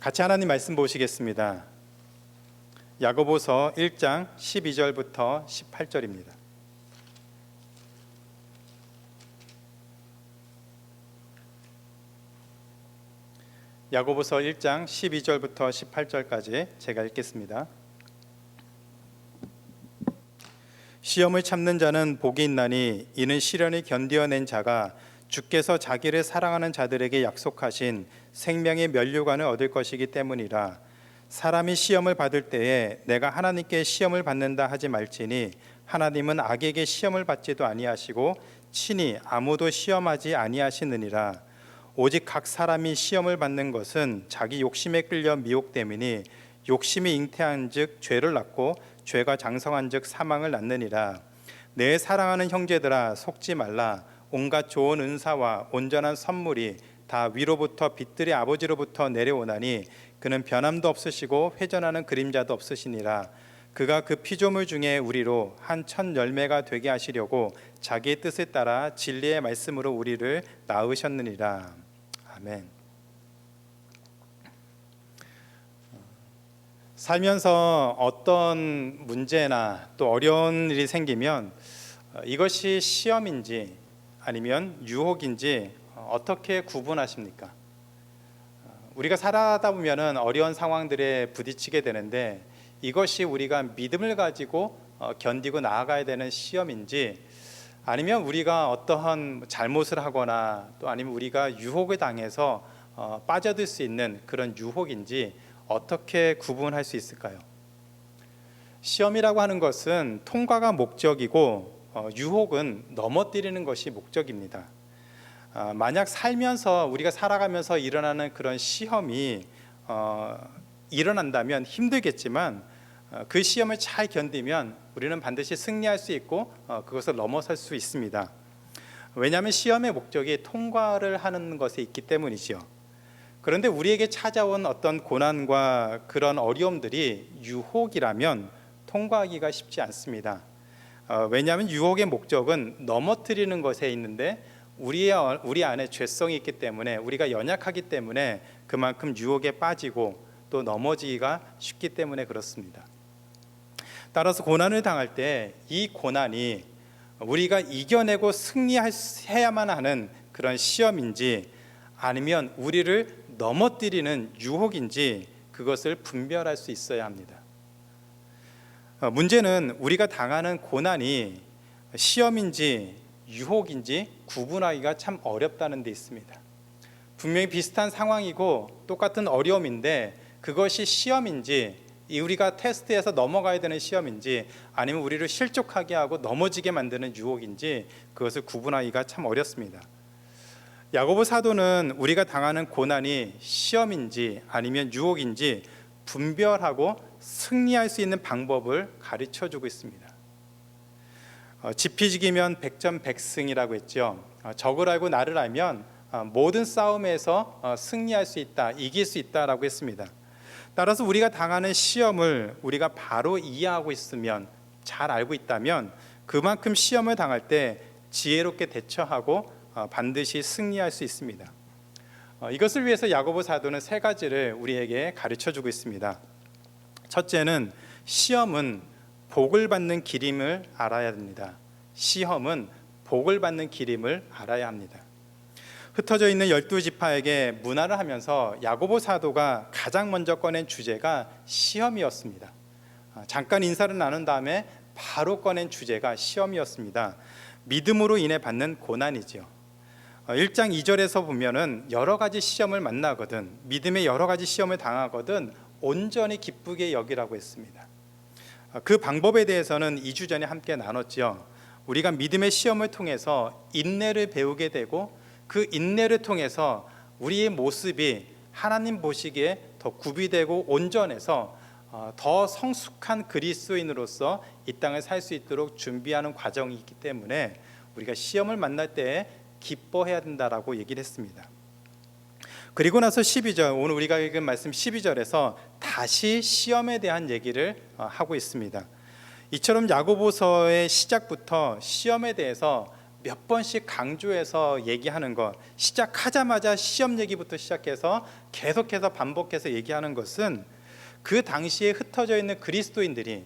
같이 하나님 말씀 보시겠습니다. 야고보서 1장 12절부터 18절입니다. 야고보서 1장 12절부터 18절까지 제가 읽겠습니다. 시험을 참는 자는 복이 있나니 이는 시련을 견디어낸 자가 주께서 자기를 사랑하는 자들에게 약속하신 생명의 면류관을 얻을 것이기 때문이라. 사람이 시험을 받을 때에 내가 하나님께 시험을 받는다 하지 말지니 하나님은 악에게 시험을 받지도 아니하시고 친히 아무도 시험하지 아니하시느니라. 오직 각 사람이 시험을 받는 것은 자기 욕심에 끌려 미혹됨이니 욕심이 잉태한즉 죄를 낳고 죄가 장성한즉 사망을 낳느니라. 내 사랑하는 형제들아, 속지 말라. 온갖 좋은 은사와 온전한 선물이 다 위로부터 빛들의 아버지로부터 내려오나니 그는 변함도 없으시고 회전하는 그림자도 없으시니라. 그가 그 피조물 중에 우리로 한 첫 열매가 되게 하시려고 자기의 뜻에 따라 진리의 말씀으로 우리를 낳으셨느니라. 아멘. 살면서 어떤 문제나 또 어려운 일이 생기면 이것이 시험인지 아니면 유혹인지 어떻게 구분하십니까? 우리가 살아가다 보면은 어려운 상황들에 부딪히게 되는데 이것이 우리가 믿음을 가지고 견디고 나아가야 되는 시험인지 아니면 우리가 어떠한 잘못을 하거나 또 아니면 우리가 유혹을 당해서 빠져들 수 있는 그런 유혹인지 어떻게 구분할 수 있을까요? 시험이라고 하는 것은 통과가 목적이고 유혹은 넘어뜨리는 것이 목적입니다. 만약 살면서 우리가 살아가면서 일어나는 그런 시험이 일어난다면 힘들겠지만 그 시험을 잘 견디면 우리는 반드시 승리할 수 있고 그것을 넘어설 수 있습니다. 왜냐하면 시험의 목적이 통과를 하는 것에 있기 때문이죠. 그런데 우리에게 찾아온 어떤 고난과 그런 어려움들이 유혹이라면 통과하기가 쉽지 않습니다. 왜냐하면 유혹의 목적은 넘어뜨리는 것에 있는데 우리 안에 죄성이 있기 때문에 우리가 연약하기 때문에 그만큼 유혹에 빠지고 또 넘어지기가 쉽기 때문에 그렇습니다. 따라서 고난을 당할 때 이 고난이 우리가 이겨내고 승리해야만 하는 그런 시험인지 아니면 우리를 넘어뜨리는 유혹인지 그것을 분별할 수 있어야 합니다. 문제는 우리가 당하는 고난이 시험인지 유혹인지 구분하기가 참 어렵다는 데 있습니다. 분명히 비슷한 상황이고 똑같은 어려움인데 그것이 시험인지 우리가 테스트에서 넘어가야 되는 시험인지 아니면 우리를 실족하게 하고 넘어지게 만드는 유혹인지 그것을 구분하기가 참 어렵습니다. 야고보 사도는 우리가 당하는 고난이 시험인지 아니면 유혹인지 분별하고 승리할 수 있는 방법을 가르쳐주고 있습니다. 지피지기면 백전백승이라고 했죠. 적을 알고 나를 알면 모든 싸움에서 승리할 수 있다, 이길 수 있다라고 했습니다. 따라서 우리가 당하는 시험을 우리가 바로 이해하고 있으면, 잘 알고 있다면 그만큼 시험을 당할 때 지혜롭게 대처하고 반드시 승리할 수 있습니다. 이것을 위해서 야고보 사도는 세 가지를 우리에게 가르쳐주고 있습니다. 첫째는 시험은 복을 받는 길임을 알아야 됩니다. 시험은 복을 받는 길임을 알아야 합니다. 흩어져 있는 12지파에게 문화를 하면서 야고보 사도가 가장 먼저 꺼낸 주제가 시험이었습니다. 잠깐 인사를 나눈 다음에 바로 꺼낸 주제가 시험이었습니다. 믿음으로 인해 받는 고난이죠. 1장 2절에서 보면은 여러 가지 시험을 만나거든, 믿음의 여러 가지 시험을 당하거든 온전히 기쁘게 여기라고 했습니다. 그 방법에 대해서는 2주 전에 함께 나눴죠. 우리가 믿음의 시험을 통해서 인내를 배우게 되고 그 인내를 통해서 우리의 모습이 하나님 보시기에 더 구비되고 온전해서 더 성숙한 그리스도인으로서 이 땅을 살 수 있도록 준비하는 과정이 있기 때문에 우리가 시험을 만날 때 기뻐해야 된다라고 얘기를 했습니다. 그리고 나서 12절, 오늘 우리가 읽은 말씀 12절에서 다시 시험에 대한 얘기를 하고 있습니다. 이처럼 야고보서의 시작부터 시험에 대해서 몇 번씩 강조해서 얘기하는 것, 시작하자마자 시험 얘기부터 시작해서 계속해서 반복해서 얘기하는 것은 그 당시에 흩어져 있는 그리스도인들이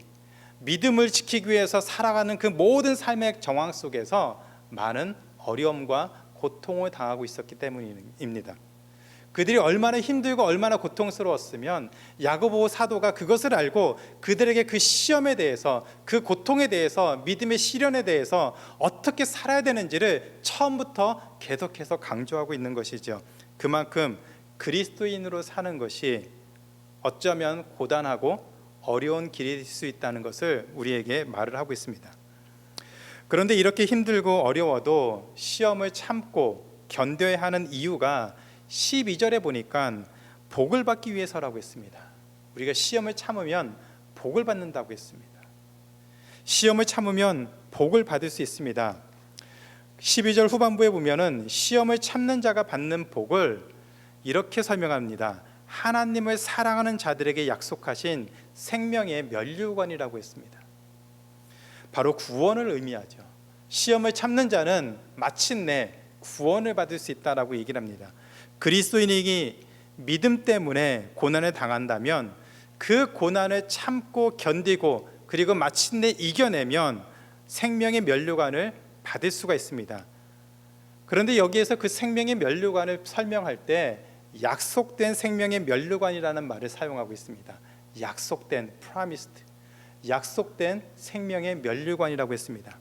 믿음을 지키기 위해서 살아가는 그 모든 삶의 정황 속에서 많은 어려움과 고통을 당하고 있었기 때문입니다. 그들이 얼마나 힘들고 얼마나 고통스러웠으면 야고보 사도가 그것을 알고 그들에게 그 시험에 대해서, 그 고통에 대해서, 믿음의 시련에 대해서 어떻게 살아야 되는지를 처음부터 계속해서 강조하고 있는 것이죠. 그만큼 그리스도인으로 사는 것이 어쩌면 고단하고 어려운 길일 수 있다는 것을 우리에게 말을 하고 있습니다. 그런데 이렇게 힘들고 어려워도 시험을 참고 견뎌야 하는 이유가 12절에 보니까 복을 받기 위해서라고 했습니다. 우리가 시험을 참으면 복을 받는다고 했습니다. 시험을 참으면 복을 받을 수 있습니다. 12절 후반부에 보면은 시험을 참는 자가 받는 복을 이렇게 설명합니다. 하나님을 사랑하는 자들에게 약속하신 생명의 면류관이라고 했습니다. 바로 구원을 의미하죠. 시험을 참는 자는 마침내 구원을 받을 수 있다라고 얘기를 합니다. 그리스도인이 믿음 때문에 고난을 당한다면 그 고난을 참고 견디고 그리고 마침내 이겨내면 생명의 면류관을 받을 수가 있습니다. 그런데 여기에서 그 생명의 면류관을 설명할 때 약속된 생명의 면류관이라는 말을 사용하고 있습니다. 약속된, promised, 약속된 생명의 면류관이라고 했습니다.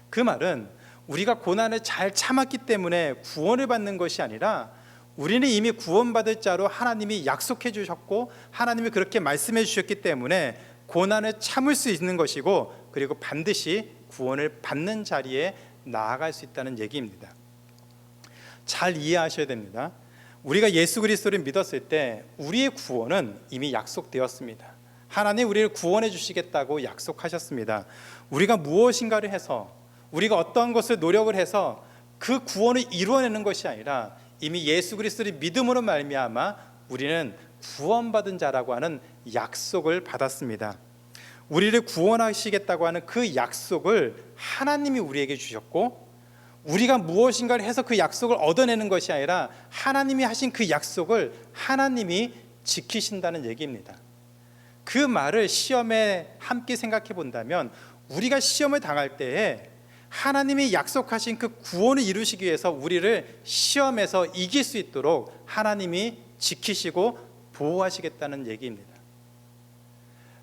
그 말은 우리가 고난을 잘 참았기 때문에 구원을 받는 것이 아니라 우리는 이미 구원받을 자로 하나님이 약속해 주셨고 하나님이 그렇게 말씀해 주셨기 때문에 고난을 참을 수 있는 것이고 그리고 반드시 구원을 받는 자리에 나아갈 수 있다는 얘기입니다. 잘 이해하셔야 됩니다. 우리가 예수 그리스도를 믿었을 때 우리의 구원은 이미 약속되었습니다. 하나님 우리를 구원해 주시겠다고 약속하셨습니다. 우리가 무엇인가를 해서 우리가 어떠한 것을 노력을 해서 그 구원을 이루어내는 것이 아니라 이미 예수 그리스도를 믿음으로 말미암아 우리는 구원받은 자라고 하는 약속을 받았습니다. 우리를 구원하시겠다고 하는 그 약속을 하나님이 우리에게 주셨고 우리가 무엇인가를 해서 그 약속을 얻어내는 것이 아니라 하나님이 하신 그 약속을 하나님이 지키신다는 얘기입니다. 그 말을 시험에 함께 생각해 본다면 우리가 시험을 당할 때에 하나님이 약속하신 그 구원을 이루시기 위해서 우리를 시험에서 이길 수 있도록 하나님이 지키시고 보호하시겠다는 얘기입니다.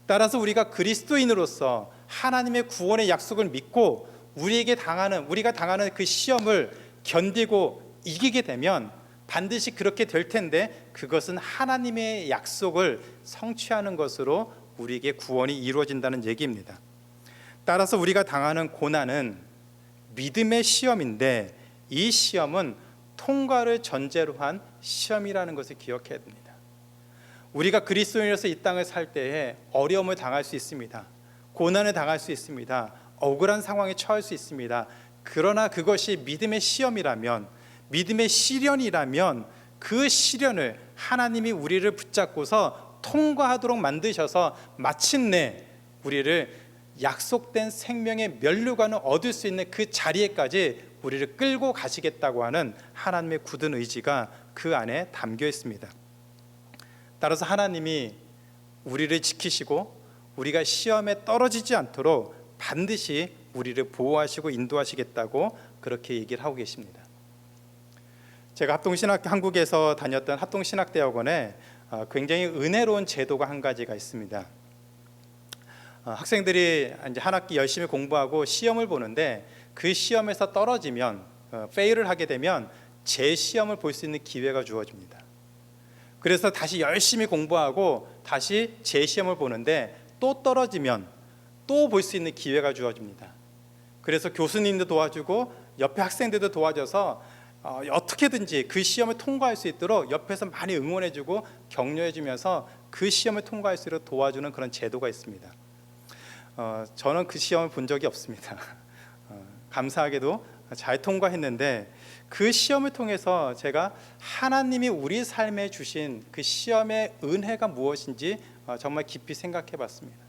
따라서 우리가 그리스도인으로서 하나님의 구원의 약속을 믿고 우리가 당하는 그 시험을 견디고 이기게 되면 반드시 그렇게 될 텐데 그것은 하나님의 약속을 성취하는 것으로 우리에게 구원이 이루어진다는 얘기입니다. 따라서 우리가 당하는 고난은 믿음의 시험인데 이 시험은 통과를 전제로 한 시험이라는 것을 기억해야 됩니다. 우리가 그리스도인으로서 이 땅을 살 때에 어려움을 당할 수 있습니다. 고난을 당할 수 있습니다. 억울한 상황에 처할 수 있습니다. 그러나 그것이 믿음의 시험이라면, 믿음의 시련이라면 그 시련을 하나님이 우리를 붙잡고서 통과하도록 만드셔서 마침내 우리를 약속된 생명의 면류관을 얻을 수 있는 그 자리에까지 우리를 끌고 가시겠다고 하는 하나님의 굳은 의지가 그 안에 담겨 있습니다. 따라서 하나님이 우리를 지키시고 우리가 시험에 떨어지지 않도록 반드시 우리를 보호하시고 인도하시겠다고 그렇게 얘기를 하고 계십니다. 제가 한국에서 다녔던 합동신학대학원에 굉장히 은혜로운 제도가 한 가지가 있습니다. 학생들이 이제 한 학기 열심히 공부하고 시험을 보는데 그 시험에서 떨어지면 페일을 하게 되면 재시험을 볼 수 있는 기회가 주어집니다. 그래서 다시 열심히 공부하고 다시 재시험을 보는데 또 떨어지면 또 볼 수 있는 기회가 주어집니다. 그래서 교수님도 도와주고 옆에 학생들도 도와줘서 어떻게든지 그 시험을 통과할 수 있도록 옆에서 많이 응원해주고 격려해주면서 그 시험을 통과할 수 있도록 도와주는 그런 제도가 있습니다. 저는 그 시험을 본 적이 없습니다. 감사하게도 잘 통과했는데 그 시험을 통해서 제가 하나님이 우리 삶에 주신 그 시험의 은혜가 무엇인지 정말 깊이 생각해 봤습니다.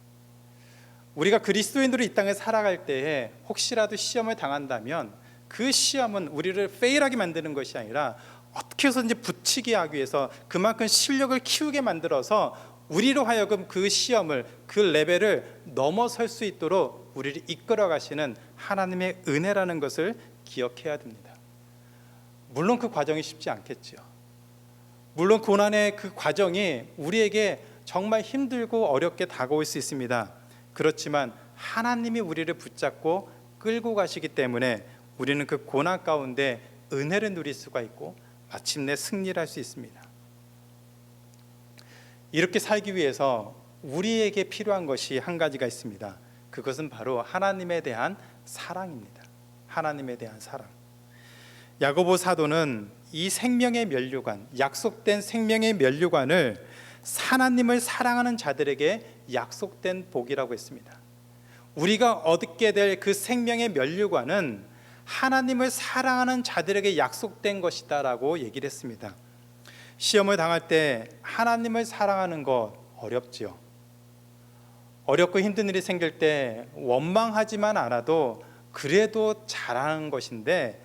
우리가 그리스도인으로 이 땅에 살아갈 때에 혹시라도 시험을 당한다면 그 시험은 우리를 페일하게 만드는 것이 아니라 어떻게 해서든지 붙이게 하기 위해서 그만큼 실력을 키우게 만들어서 우리로 하여금 그 시험을, 그 레벨을 넘어설 수 있도록 우리를 이끌어 가시는 하나님의 은혜라는 것을 기억해야 됩니다. 물론 그 과정이 쉽지 않겠죠. 물론 고난의 그 과정이 우리에게 정말 힘들고 어렵게 다가올 수 있습니다. 그렇지만 하나님이 우리를 붙잡고 끌고 가시기 때문에 우리는 그 고난 가운데 은혜를 누릴 수가 있고 마침내 승리를 할 수 있습니다. 이렇게 살기 위해서 우리에게 필요한 것이 한 가지가 있습니다. 그것은 바로 하나님에 대한 사랑입니다. 하나님에 대한 사랑. 야고보 사도는 이 생명의 면류관, 약속된 생명의 면류관을 하나님을 사랑하는 자들에게 약속된 복이라고 했습니다. 우리가 얻게 될 그 생명의 면류관은 하나님을 사랑하는 자들에게 약속된 것이다라고 얘기를 했습니다. 시험을 당할 때 하나님을 사랑하는 것 어렵지요. 어렵고 힘든 일이 생길 때 원망하지만 않아도 그래도 잘하는 것인데,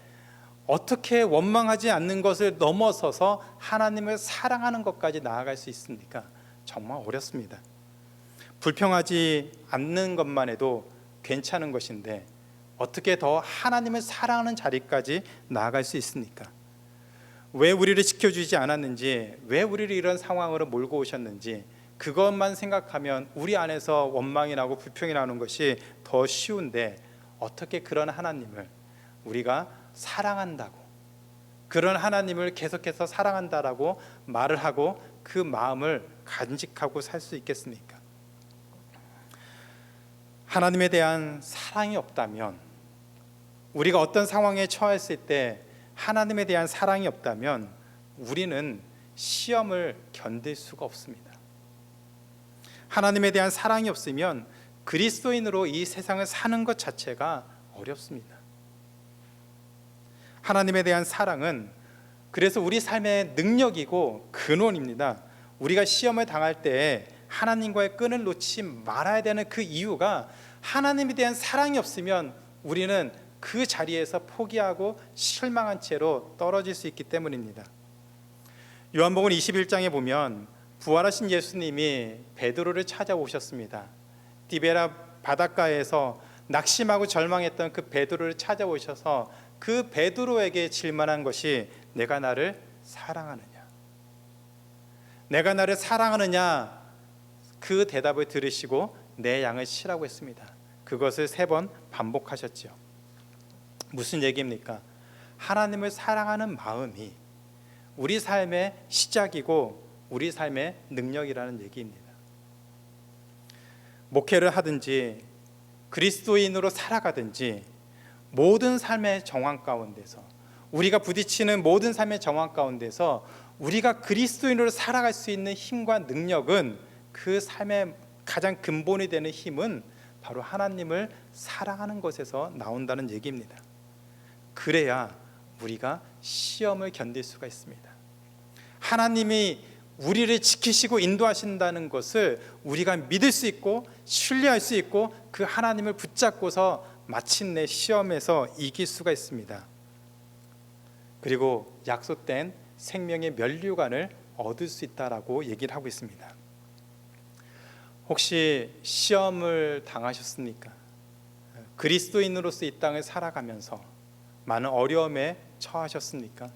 어떻게 원망하지 않는 것을 넘어서서 하나님을 사랑하는 것까지 나아갈 수 있습니까? 정말 어렵습니다. 불평하지 않는 것만 해도 괜찮은 것인데 어떻게 더 하나님을 사랑하는 자리까지 나아갈 수 있습니까? 왜 우리를 지켜주지 않았는지, 왜 우리를 이런 상황으로 몰고 오셨는지, 그것만 생각하면 우리 안에서 원망이 나고 불평이 나는 것이 더 쉬운데, 어떻게 그런 하나님을 우리가 사랑한다고, 그런 하나님을 계속해서 사랑한다라고 말을 하고 그 마음을 간직하고 살 수 있겠습니까? 하나님에 대한 사랑이 없다면, 우리가 어떤 상황에 처했을 때 하나님에 대한 사랑이 없다면 우리는 시험을 견딜 수가 없습니다. 하나님에 대한 사랑이 없으면 그리스도인으로 이 세상을 사는 것 자체가 어렵습니다. 하나님에 대한 사랑은 그래서 우리 삶의 능력이고 근원입니다. 우리가 시험을 당할 때 하나님과의 끈을 놓지 말아야 되는 그 이유가, 하나님에 대한 사랑이 없으면 우리는 그 자리에서 포기하고 실망한 채로 떨어질 수 있기 때문입니다. 요한복음 21장에 보면 부활하신 예수님이 베드로를 찾아오셨습니다. 디베라 바닷가에서 낙심하고 절망했던 그 베드로를 찾아오셔서 그 베드로에게 질문한 것이, 내가 나를 사랑하느냐? 내가 나를 사랑하느냐? 그 대답을 들으시고 내 양을 치라고 했습니다. 그것을 3번 반복하셨죠. 무슨 얘기입니까? 하나님을 사랑하는 마음이 우리 삶의 시작이고 우리 삶의 능력이라는 얘기입니다. 목회를 하든지 그리스도인으로 살아가든지 모든 삶의 정황 가운데서, 우리가 부딪히는 모든 삶의 정황 가운데서 우리가 그리스도인으로 살아갈 수 있는 힘과 능력은, 그 삶의 가장 근본이 되는 힘은 바로 하나님을 사랑하는 것에서 나온다는 얘기입니다. 그래야 우리가 시험을 견딜 수가 있습니다. 하나님이 우리를 지키시고 인도하신다는 것을 우리가 믿을 수 있고 신뢰할 수 있고, 그 하나님을 붙잡고서 마침내 시험에서 이길 수가 있습니다. 그리고 약속된 생명의 면류관을 얻을 수 있다라고 얘기를 하고 있습니다. 혹시 시험을 당하셨습니까? 그리스도인으로서 이 땅을 살아가면서 많은 어려움에 처하셨습니까?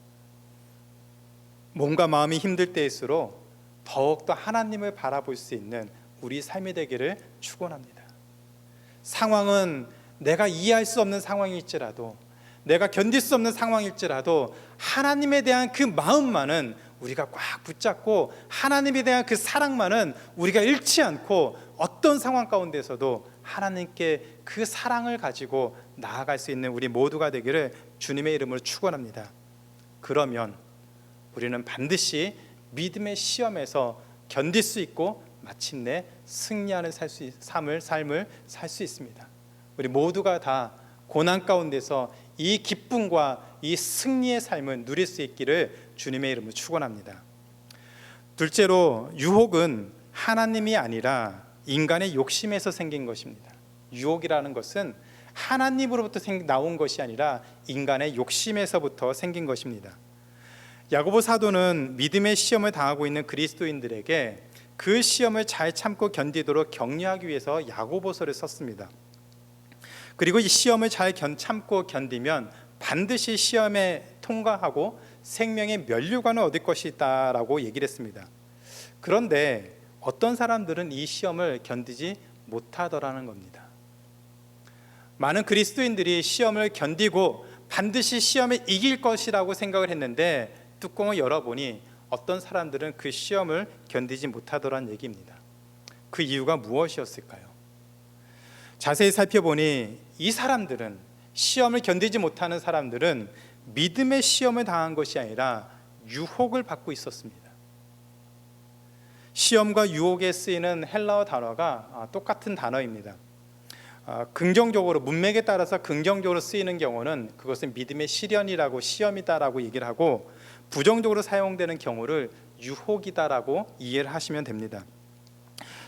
몸과 마음이 힘들 때일수록 더욱더 하나님을 바라볼 수 있는 우리 삶이 되기를 축원합니다. 상황은 내가 이해할 수 없는 상황일지라도, 내가 견딜 수 없는 상황일지라도 하나님에 대한 그 마음만은 우리가 꽉 붙잡고, 하나님에 대한 그 사랑만은 우리가 잃지 않고, 어떤 상황 가운데서도 하나님께 그 사랑을 가지고 나아갈 수 있는 우리 모두가 되기를 주님의 이름으로 축원합니다. 그러면 우리는 반드시 믿음의 시험에서 견딜 수 있고 마침내 승리하는 삶을 살 수 있습니다. 우리 모두가 다 고난 가운데서 이 기쁨과 이 승리의 삶을 누릴 수 있기를 주님의 이름으로 축원합니다. 둘째로, 유혹은 하나님이 아니라 인간의 욕심에서 생긴 것입니다. 유혹이라는 것은 하나님으로부터 나온 것이 아니라 인간의 욕심에서부터 생긴 것입니다. 야고보 사도는 믿음의 시험을 당하고 있는 그리스도인들에게 그 시험을 잘 참고 견디도록 격려하기 위해서 야고보서를 썼습니다. 그리고 이 시험을 잘 참고 견디면 반드시 시험에 통과하고 생명의 면류관을 얻을 것이다라고 얘기를 했습니다. 그런데 어떤 사람들은 이 시험을 견디지 못하더라는 겁니다. 많은 그리스도인들이 시험을 견디고 반드시 시험에 이길 것이라고 생각을 했는데 뚜껑을 열어보니 어떤 사람들은 그 시험을 견디지 못하더란 얘기입니다. 그 이유가 무엇이었을까요? 자세히 살펴보니 이 사람들은, 시험을 견디지 못하는 사람들은 믿음의 시험을 당한 것이 아니라 유혹을 받고 있었습니다. 시험과 유혹에 쓰이는 헬라어 단어가 똑같은 단어입니다. 긍정적으로, 문맥에 따라서 긍정적으로 쓰이는 경우는 그것은 믿음의 시련이라고, 시험이다라고 얘기를 하고, 부정적으로 사용되는 경우를 유혹이다라고 이해를 하시면 됩니다.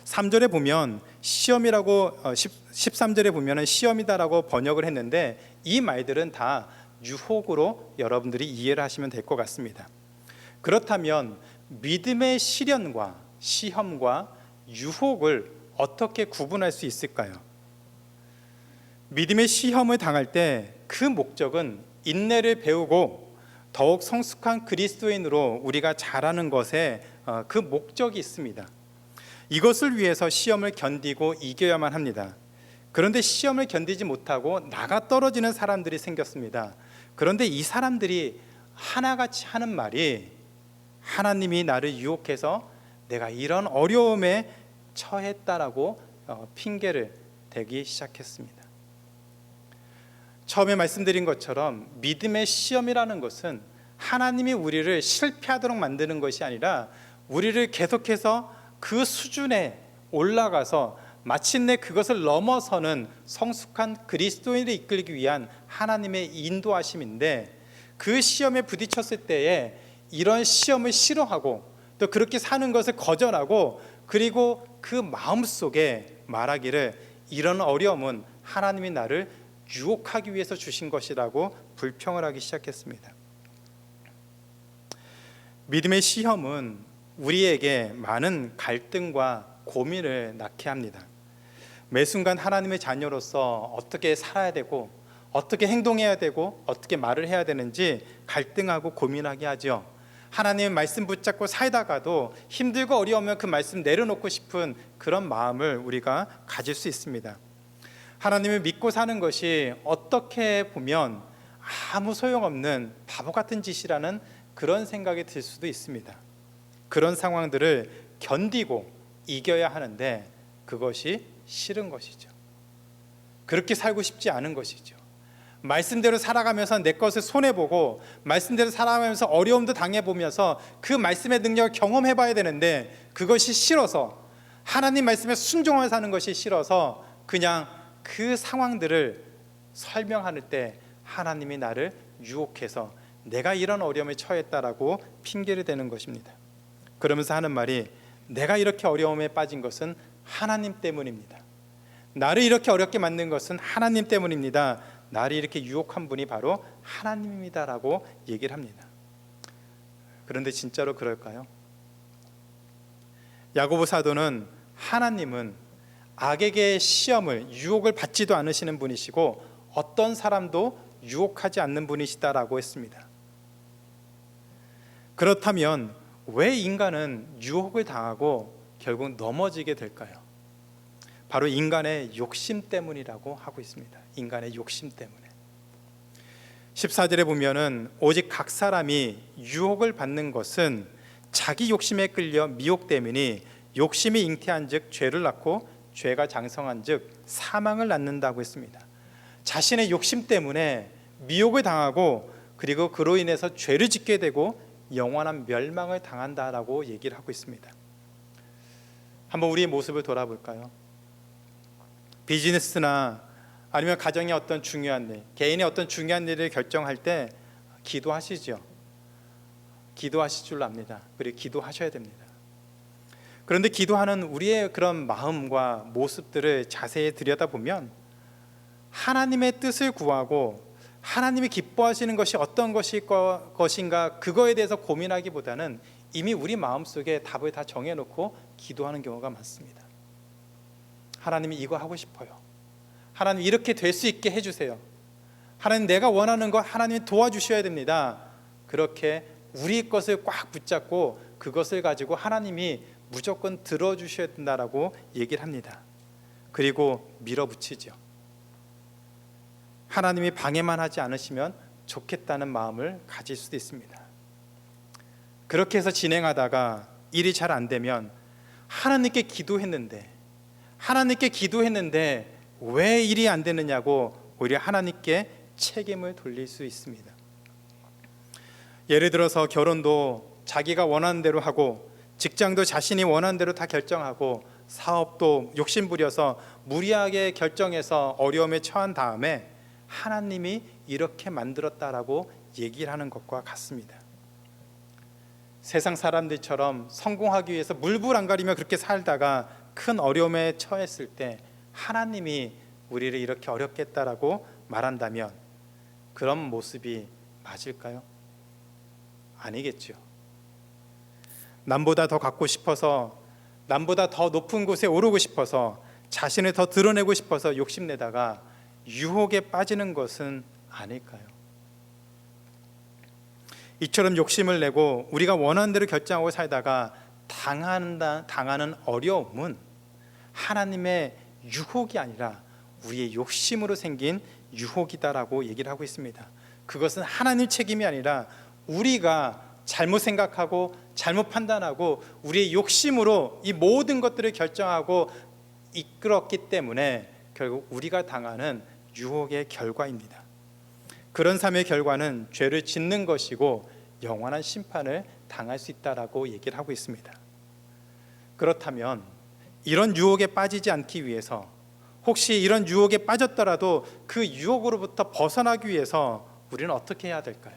3절에 보면 시험이라고, 13절에 보면 시험이다라고 번역을 했는데 이 말들은 다 유혹으로 여러분들이 이해를 하시면 될 것 같습니다. 그렇다면 믿음의 시련과 시험과 유혹을 어떻게 구분할 수 있을까요? 믿음의 시험을 당할 때 그 목적은 인내를 배우고 더욱 성숙한 그리스도인으로 우리가 자라는 것에 그 목적이 있습니다. 이것을 위해서 시험을 견디고 이겨야만 합니다. 그런데 시험을 견디지 못하고 나가 떨어지는 사람들이 생겼습니다. 그런데 이 사람들이 하나같이 하는 말이, 하나님이 나를 유혹해서 내가 이런 어려움에 처했다라고 핑계를 대기 시작했습니다. 처음에 말씀드린 것처럼 믿음의 시험이라는 것은 하나님이 우리를 실패하도록 만드는 것이 아니라 우리를 계속해서 그 수준에 올라가서 마침내 그것을 넘어서는 성숙한 그리스도인을 이끌기 위한 하나님의 인도하심인데, 그 시험에 부딪혔을 때에 이런 시험을 싫어하고 또 그렇게 사는 것을 거절하고, 그리고 그 마음속에 말하기를 이런 어려움은 하나님이 나를 유혹하기 위해서 주신 것이라고 불평을 하기 시작했습니다. 믿음의 시험은 우리에게 많은 갈등과 고민을 낳게 합니다. 매 순간 하나님의 자녀로서 어떻게 살아야 되고, 어떻게 행동해야 되고, 어떻게 말을 해야 되는지 갈등하고 고민하게 하죠. 하나님의 말씀 붙잡고 살다가도 힘들고 어려우면 그 말씀 내려놓고 싶은 그런 마음을 우리가 가질 수 있습니다. 하나님을 믿고 사는 것이 어떻게 보면 아무 소용없는 바보 같은 짓이라는 그런 생각이 들 수도 있습니다. 그런 상황들을 견디고 이겨야 하는데 그것이 싫은 것이죠. 그렇게 살고 싶지 않은 것이죠. 말씀대로 살아가면서 내 것을 손해보고, 말씀대로 살아가면서 어려움도 당해보면서 그 말씀의 능력을 경험해봐야 되는데 그것이 싫어서, 하나님 말씀에 순종하며 사는 것이 싫어서 그냥 그 상황들을 설명할 때 하나님이 나를 유혹해서 내가 이런 어려움에 처했다라고 핑계를 대는 것입니다. 그러면서 하는 말이, 내가 이렇게 어려움에 빠진 것은 하나님 때문입니다. 나를 이렇게 어렵게 만든 것은 하나님 때문입니다. 나를 이렇게 유혹한 분이 바로 하나님입니다라고 얘기를 합니다. 그런데 진짜로 그럴까요? 야고보 사도는 하나님은 악에게 시험을, 유혹을 받지도 않으시는 분이시고 어떤 사람도 유혹하지 않는 분이시다라고 했습니다. 그렇다면 왜 인간은 유혹을 당하고 결국 넘어지게 될까요? 바로 인간의 욕심 때문이라고 하고 있습니다. 인간의 욕심 때문에. 14절에 보면은 오직 각 사람이 유혹을 받는 것은 자기 욕심에 끌려 미혹되미니 욕심이 잉태한 즉 죄를 낳고 죄가 장성한 즉 사망을 낳는다고 했습니다. 자신의 욕심 때문에 미혹을 당하고 그리고 그로 인해서 죄를 짓게 되고 영원한 멸망을 당한다라고 얘기를 하고 있습니다. 한번 우리의 모습을 돌아볼까요? 비즈니스나 아니면 가정의 어떤 중요한 일, 개인의 어떤 중요한 일을 결정할 때 기도하시죠. 기도하실 줄 압니다. 그리고 기도하셔야 됩니다. 그런데 기도하는 우리의 그런 마음과 모습들을 자세히 들여다보면 하나님의 뜻을 구하고 하나님이 기뻐하시는 것이 어떤 것인가 그거에 대해서 고민하기보다는 이미 우리 마음속에 답을 다 정해놓고 기도하는 경우가 많습니다. 하나님이 이거 하고 싶어요. 하나님 이렇게 될 수 있게 해주세요. 하나님 내가 원하는 거 하나님이 도와주셔야 됩니다. 그렇게 우리 것을 꽉 붙잡고 그것을 가지고 하나님이 무조건 들어주셔야 된다라고 얘기를 합니다. 그리고 밀어붙이죠. 하나님이 방해만 하지 않으시면 좋겠다는 마음을 가질 수도 있습니다. 그렇게 해서 진행하다가 일이 잘 안 되면 하나님께 기도했는데 왜 일이 안 되느냐고 오히려 하나님께 책임을 돌릴 수 있습니다. 예를 들어서 결혼도 자기가 원하는 대로 하고 직장도 자신이 원하는 대로 다 결정하고 사업도 욕심부려서 무리하게 결정해서 어려움에 처한 다음에 하나님이 이렇게 만들었다라고 얘기를 하는 것과 같습니다. 세상 사람들처럼 성공하기 위해서 물불 안 가리며 그렇게 살다가 큰 어려움에 처했을 때 하나님이 우리를 이렇게 어렵게 했다라고 말한다면 그런 모습이 맞을까요? 아니겠죠. 남보다 더 갖고 싶어서, 남보다 더 높은 곳에 오르고 싶어서, 자신을 더 드러내고 싶어서 욕심내다가 유혹에 빠지는 것은 아닐까요? 이처럼 욕심을 내고 우리가 원하는 대로 결정하고 살다가 당하는 어려움은 하나님의 유혹이 아니라 우리의 욕심으로 생긴 유혹이다라고 얘기를 하고 있습니다. 그것은 하나님 책임이 아니라 우리가 잘못 생각하고 잘못 판단하고 우리의 욕심으로 이 모든 것들을 결정하고 이끌었기 때문에 결국 우리가 당하는 유혹의 결과입니다. 그런 삶의 결과는 죄를 짓는 것이고 영원한 심판을 당할 수 있다라고 얘기를 하고 있습니다. 그렇다면 이런 유혹에 빠지지 않기 위해서, 혹시 이런 유혹에 빠졌더라도 그 유혹으로부터 벗어나기 위해서 우리는 어떻게 해야 될까요?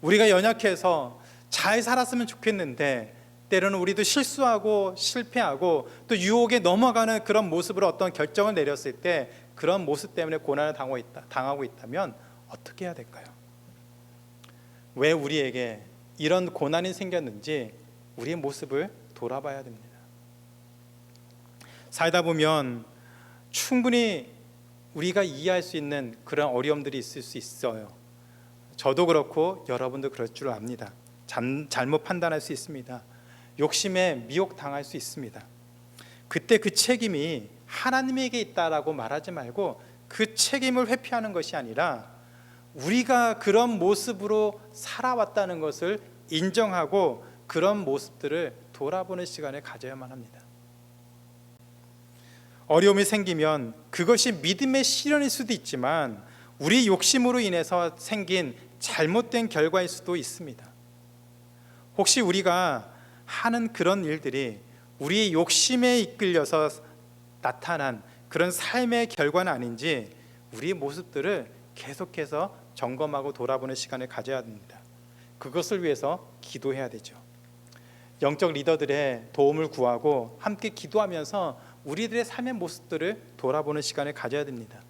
우리가 연약해서 잘 살았으면 좋겠는데 때로는 우리도 실수하고 실패하고 또 유혹에 넘어가는 그런 모습으로 어떤 결정을 내렸을 때 그런 모습 때문에 고난을 당하고 있다면 어떻게 해야 될까요? 왜 우리에게 이런 고난이 생겼는지 우리의 모습을 돌아봐야 됩니다. 살다 보면 충분히 우리가 이해할 수 있는 그런 어려움들이 있을 수 있어요. 저도 그렇고 여러분도 그럴 줄 압니다. 잘못 판단할 수 있습니다. 욕심에 미혹당할 수 있습니다. 그때 그 책임이 하나님에게 있다라고 말하지 말고 그 책임을 회피하는 것이 아니라 우리가 그런 모습으로 살아왔다는 것을 인정하고 그런 모습들을 돌아보는 시간을 가져야만 합니다. 어려움이 생기면 그것이 믿음의 시련일 수도 있지만 우리 욕심으로 인해서 생긴 잘못된 결과일 수도 있습니다. 혹시 우리가 하는 그런 일들이 우리의 욕심에 이끌려서 나타난 그런 삶의 결과는 아닌지 우리의 모습들을 계속해서 점검하고 돌아보는 시간을 가져야 합니다. 그것을 위해서 기도해야 되죠. 영적 리더들의 도움을 구하고 함께 기도하면서 우리들의 삶의 모습들을 돌아보는 시간을 가져야 됩니다.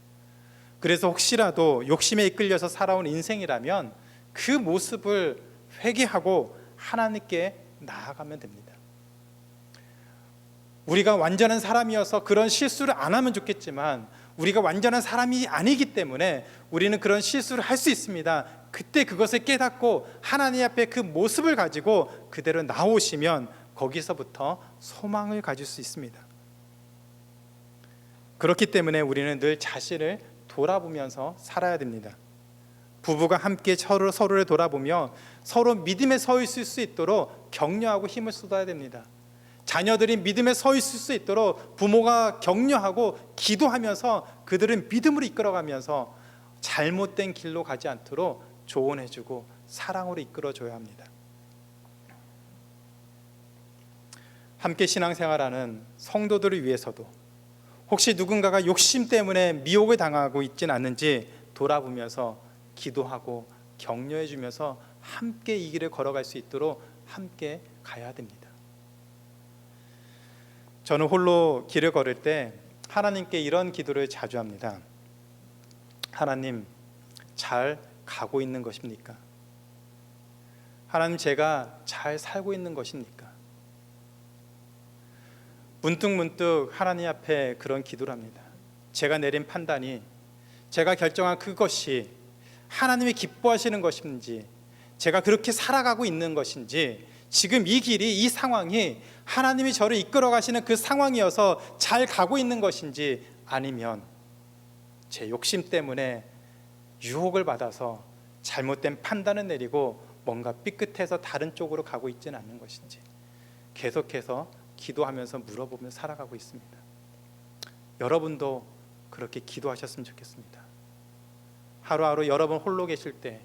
그래서 혹시라도 욕심에 이끌려서 살아온 인생이라면 그 모습을 회개하고 하나님께 나아가면 됩니다. 우리가 완전한 사람이어서 그런 실수를 안 하면 좋겠지만 우리가 완전한 사람이 아니기 때문에 우리는 그런 실수를 할 수 있습니다. 그때 그것을 깨닫고 하나님 앞에 그 모습을 가지고 그대로 나오시면 거기서부터 소망을 가질 수 있습니다. 그렇기 때문에 우리는 늘 자신을 돌아보면서 살아야 됩니다. 부부가 함께 서로를 돌아보며 서로 믿음에 서 있을 수 있도록 격려하고 힘을 쏟아야 됩니다. 자녀들이 믿음에 서 있을 수 있도록 부모가 격려하고 기도하면서 그들은 믿음으로 이끌어가면서 잘못된 길로 가지 않도록 조언해주고 사랑으로 이끌어줘야 합니다. 함께 신앙생활하는 성도들을 위해서도 혹시 누군가가 욕심 때문에 미혹을 당하고 있지는 않는지 돌아보면서 기도하고 격려해주면서 함께 이 길을 걸어갈 수 있도록 함께 가야 됩니다. 저는 홀로 길을 걸을 때 하나님께 이런 기도를 자주 합니다. 하나님, 잘 가고 있는 것입니까? 하나님, 제가 잘 살고 있는 것입니까? 문득문득 하나님 앞에 그런 기도를 합니다. 제가 내린 판단이, 제가 결정한 그것이 하나님이 기뻐하시는 것인지, 제가 그렇게 살아가고 있는 것인지, 지금 이 길이, 이 상황이 하나님이 저를 이끌어 가시는 그 상황이어서 잘 가고 있는 것인지, 아니면 제 욕심 때문에 유혹을 받아서 잘못된 판단을 내리고 뭔가 삐끗해서 다른 쪽으로 가고 있지는 않는 것인지 계속해서 기도하면서 물어보며 살아가고 있습니다. 여러분도 그렇게 기도하셨으면 좋겠습니다. 하루하루 여러분 홀로 계실 때,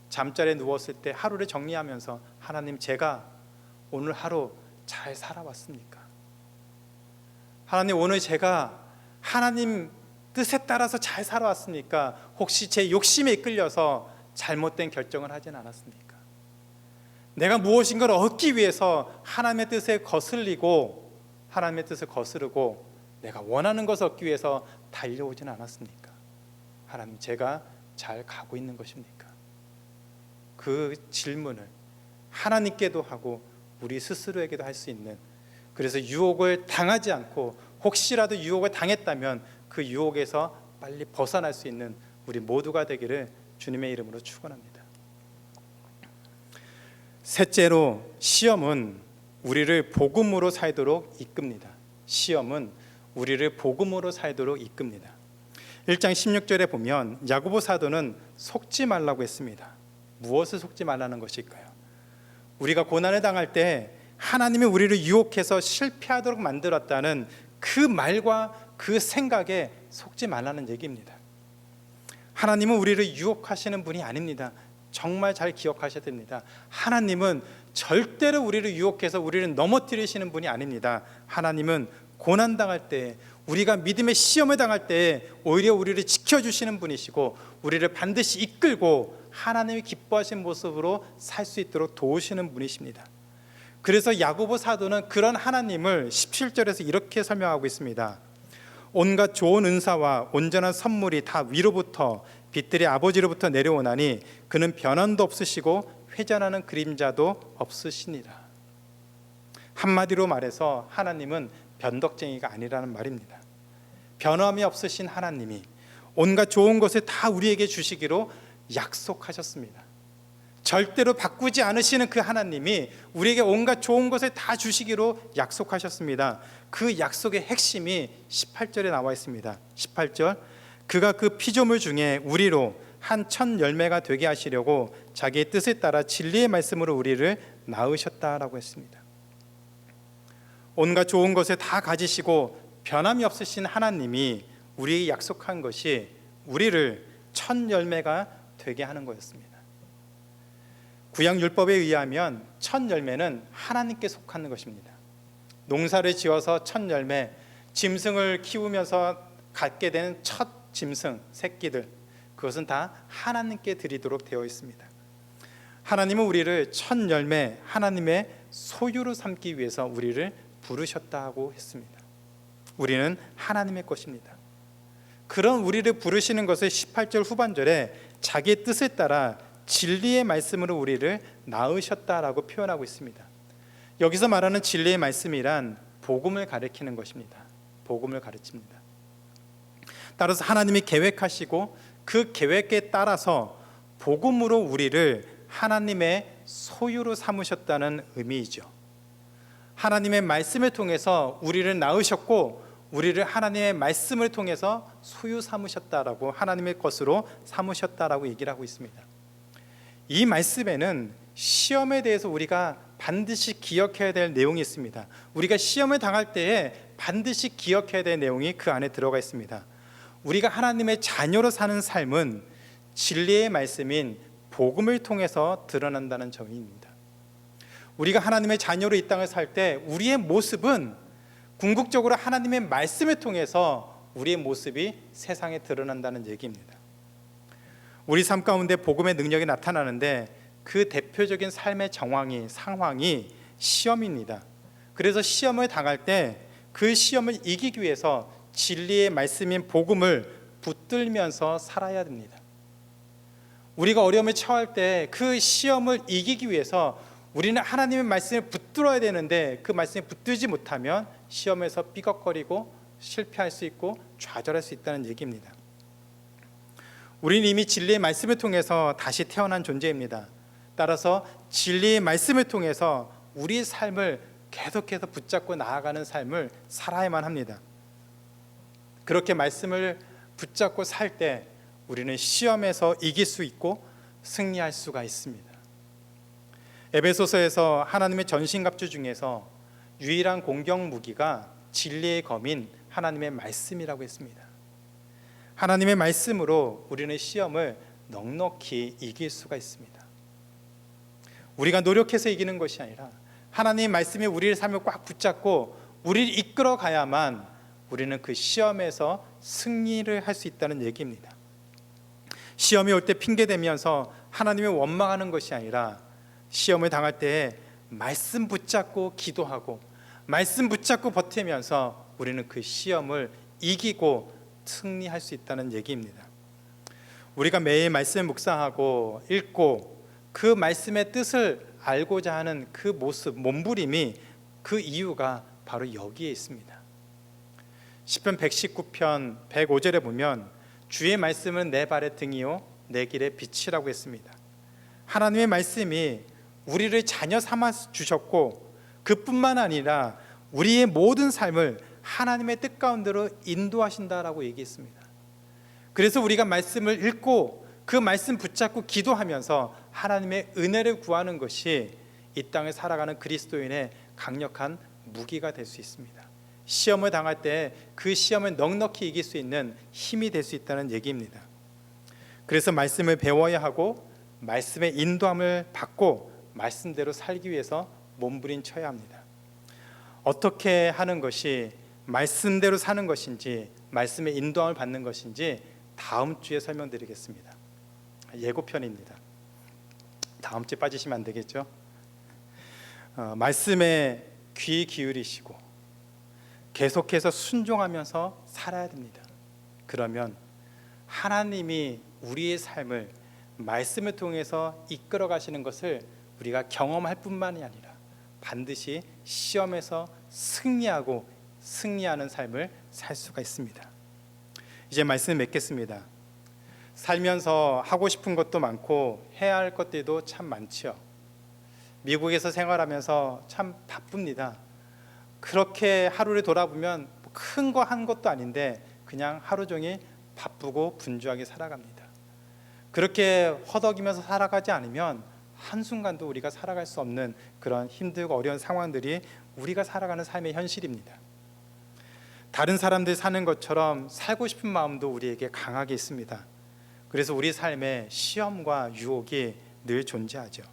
잠자리에 누웠을 때 하루를 정리하면서 하나님, 제가 오늘 하루 잘 살아왔습니까? 하나님, 오늘 제가 하나님 뜻에 따라서 잘 살아왔습니까? 혹시 제 욕심에 이끌려서 잘못된 결정을 하진 않았습니까? 내가 무엇인가를 얻기 위해서 하나님의 뜻에 거슬리고 하나님의 뜻을 거스르고 내가 원하는 것을 얻기 위해서 달려오진 않았습니까? 하나님, 제가 잘 가고 있는 것입니까? 그 질문을 하나님께도 하고 우리 스스로에게도 할 수 있는, 그래서 유혹을 당하지 않고 혹시라도 유혹을 당했다면 그 유혹에서 빨리 벗어날 수 있는 우리 모두가 되기를 주님의 이름으로 축원합니다. 셋째로, 시험은 우리를 복음으로 살도록 이끕니다. 시험은 우리를 복음으로 살도록 이끕니다. 1장 16절에 보면 야고보 사도는 속지 말라고 했습니다. 무엇을 속지 말라는 것일까요? 우리가 고난을 당할 때 하나님이 우리를 유혹해서 실패하도록 만들었다는 그 말과 그 생각에 속지 말라는 얘기입니다. 하나님은 우리를 유혹하시는 분이 아닙니다. 정말 잘 기억하셔야 됩니다. 하나님은 절대로 우리를 유혹해서 우리를 넘어뜨리시는 분이 아닙니다. 하나님은 고난당할 때, 우리가 믿음의 시험을 당할 때 오히려 우리를 지켜주시는 분이시고 우리를 반드시 이끌고 하나님이 기뻐하시는 모습으로 살 수 있도록 도우시는 분이십니다. 그래서 야고보 사도는 그런 하나님을 17절에서 이렇게 설명하고 있습니다. 온갖 좋은 은사와 온전한 선물이 다 위로부터 빛들의 아버지로부터 내려오나니 그는 변함도 없으시고 회전하는 그림자도 없으시니라. 한마디로 말해서 하나님은 변덕쟁이가 아니라는 말입니다. 변함이 없으신 하나님이 온갖 좋은 것을 다 우리에게 주시기로 약속하셨습니다. 절대로 바꾸지 않으시는 그 하나님이 우리에게 온갖 좋은 것을 다 주시기로 약속하셨습니다. 그 약속의 핵심이 18절에 나와 있습니다. 18절, 그가 그 피조물 중에 우리로 한 첫 열매가 되게 하시려고 자기의 뜻에 따라 진리의 말씀으로 우리를 낳으셨다라고 했습니다. 온갖 좋은 것을 다 가지시고 변함이 없으신 하나님이 우리에게 약속한 것이 우리를 첫 열매가 되게 하는 거였습니다. 구약 율법에 의하면 첫 열매는 하나님께 속하는 것입니다. 농사를 지어서 첫 열매, 짐승을 키우면서 갖게 되는 첫 짐승, 새끼들, 그것은 다 하나님께 드리도록 되어 있습니다. 하나님은 우리를 첫 열매, 하나님의 소유로 삼기 위해서 우리를 부르셨다고 했습니다. 우리는 하나님의 것입니다. 그런 우리를 부르시는 것을 18절 후반절에 자기의 뜻에 따라 진리의 말씀으로 우리를 낳으셨다라고 표현하고 있습니다. 여기서 말하는 진리의 말씀이란 복음을 가리키는 것입니다. 복음을 가르칩니다. 따라서 하나님이 계획하시고 그 계획에 따라서 복음으로 우리를 하나님의 소유로 삼으셨다는 의미이죠. 하나님의 말씀을 통해서 우리를 낳으셨고 우리를 하나님의 말씀을 통해서 소유 삼으셨다라고, 하나님의 것으로 삼으셨다라고 얘기를 하고 있습니다. 이 말씀에는 시험에 대해서 우리가 반드시 기억해야 될 내용이 있습니다. 우리가 시험을 당할 때에 반드시 기억해야 될 내용이 그 안에 들어가 있습니다. 우리가 하나님의 자녀로 사는 삶은 진리의 말씀인 복음을 통해서 드러난다는 점입니다. 우리가 하나님의 자녀로 이 땅을 살 때 우리의 모습은 궁극적으로 하나님의 말씀을 통해서 우리의 모습이 세상에 드러난다는 얘기입니다. 우리 삶 가운데 복음의 능력이 나타나는데 그 대표적인 삶의 상황이 시험입니다. 그래서 시험을 당할 때 그 시험을 이기기 위해서 진리의 말씀인 복음을 붙들면서 살아야 됩니다. 우리가 어려움에 처할 때 그 시험을 이기기 위해서 우리는 하나님의 말씀을 붙들어야 되는데 그 말씀에 붙들지 못하면 시험에서 삐걱거리고 실패할 수 있고 좌절할 수 있다는 얘기입니다. 우리는 이미 진리의 말씀을 통해서 다시 태어난 존재입니다. 따라서 진리의 말씀을 통해서 우리의 삶을 계속해서 붙잡고 나아가는 삶을 살아야만 합니다. 그렇게 말씀을 붙잡고 살 때 우리는 시험에서 이길 수 있고 승리할 수가 있습니다. 에베소서에서 하나님의 전신갑주 중에서 유일한 공격 무기가 진리의 검인 하나님의 말씀이라고 했습니다. 하나님의 말씀으로 우리는 시험을 넉넉히 이길 수가 있습니다. 우리가 노력해서 이기는 것이 아니라 하나님의 말씀이 우리의 삶을 꽉 붙잡고 우리를 이끌어 가야만 우리는 그 시험에서 승리를 할 수 있다는 얘기입니다. 시험이 올 때 핑계대면서 하나님을 원망하는 것이 아니라 시험을 당할 때 말씀 붙잡고 기도하고 말씀 붙잡고 버티면서 우리는 그 시험을 이기고 승리할 수 있다는 얘기입니다. 우리가 매일 말씀을 묵상하고 읽고 그 말씀의 뜻을 알고자 하는 그 모습, 몸부림이 그 이유가 바로 여기에 있습니다. 시편 119편 105절에 보면 주의 말씀은 내 발의 등이요 내 길의 빛이라고 했습니다. 하나님의 말씀이 우리를 자녀 삼아 주셨고 그뿐만 아니라 우리의 모든 삶을 하나님의 뜻 가운데로 인도하신다라고 얘기했습니다. 그래서 우리가 말씀을 읽고 그 말씀 붙잡고 기도하면서 하나님의 은혜를 구하는 것이 이 땅을 살아가는 그리스도인의 강력한 무기가 될 수 있습니다. 시험을 당할 때 그 시험을 넉넉히 이길 수 있는 힘이 될 수 있다는 얘기입니다. 그래서 말씀을 배워야 하고 말씀의 인도함을 받고 말씀대로 살기 위해서 몸부림쳐야 합니다. 어떻게 하는 것이 말씀대로 사는 것인지 말씀의 인도함을 받는 것인지 다음 주에 설명드리겠습니다. 예고편입니다. 다음 주에 빠지시면 안 되겠죠? 말씀에 귀 기울이시고 계속해서 순종하면서 살아야 됩니다. 그러면 하나님이 우리의 삶을 말씀을 통해서 이끌어 가시는 것을 우리가 경험할 뿐만이 아니라 반드시 시험에서 승리하는 삶을 살 수가 있습니다. 이제 말씀 맺겠습니다. 살면서 하고 싶은 것도 많고 해야 할 것들도 참 많지요. 미국에서 생활하면서 참 바쁩니다. 그렇게 하루를 돌아보면 큰 거 한 것도 아닌데 그냥 하루 종일 바쁘고 분주하게 살아갑니다. 그렇게 허덕이면서 살아가지 않으면 한순간도 우리가 살아갈 수 없는 그런 힘들고 어려운 상황들이 우리가 살아가는 삶의 현실입니다. 다른 사람들 사는 것처럼 살고 싶은 마음도 우리에게 강하게 있습니다. 그래서 우리 삶에 시험과 유혹이 늘 존재하죠.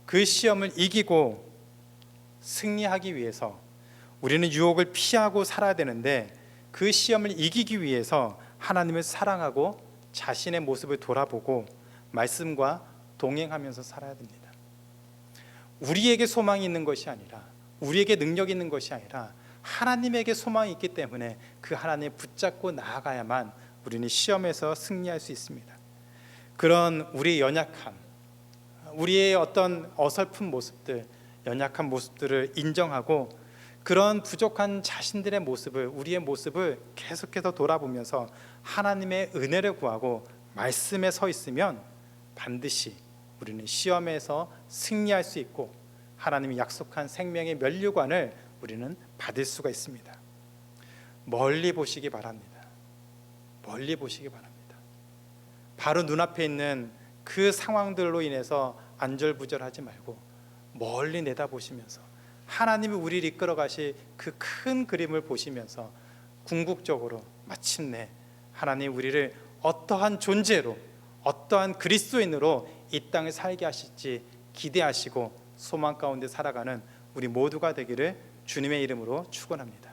그 시험을 이기고 승리하기 위해서 우리는 유혹을 피하고 살아야 되는데 그 시험을 이기기 위해서 하나님을 사랑하고 자신의 모습을 돌아보고 말씀과 동행하면서 살아야 됩니다. 우리에게 소망이 있는 것이 아니라 우리에게 능력이 있는 것이 아니라 하나님에게 소망이 있기 때문에 그 하나님을 붙잡고 나아가야만 우리는 시험에서 승리할 수 있습니다. 그런 우리의 연약함, 우리의 어떤 어설픈 모습들, 연약한 모습들을 인정하고 그런 부족한 자신들의 모습을, 우리의 모습을 계속해서 돌아보면서 하나님의 은혜를 구하고 말씀에 서 있으면 반드시 우리는 시험에서 승리할 수 있고 하나님이 약속한 생명의 면류관을 우리는 받을 수가 있습니다. 멀리 보시기 바랍니다. 멀리 보시기 바랍니다. 바로 눈앞에 있는 그 상황들로 인해서 안절부절하지 말고 멀리 내다보시면서 하나님이 우리를 이끌어 가실 그 큰 그림을 보시면서 궁극적으로 마침내 하나님 우리를 어떠한 존재로 어떠한 그리스도인으로 이 땅에 살게 하실지 기대하시고 소망 가운데 살아가는 우리 모두가 되기를 주님의 이름으로 축원합니다.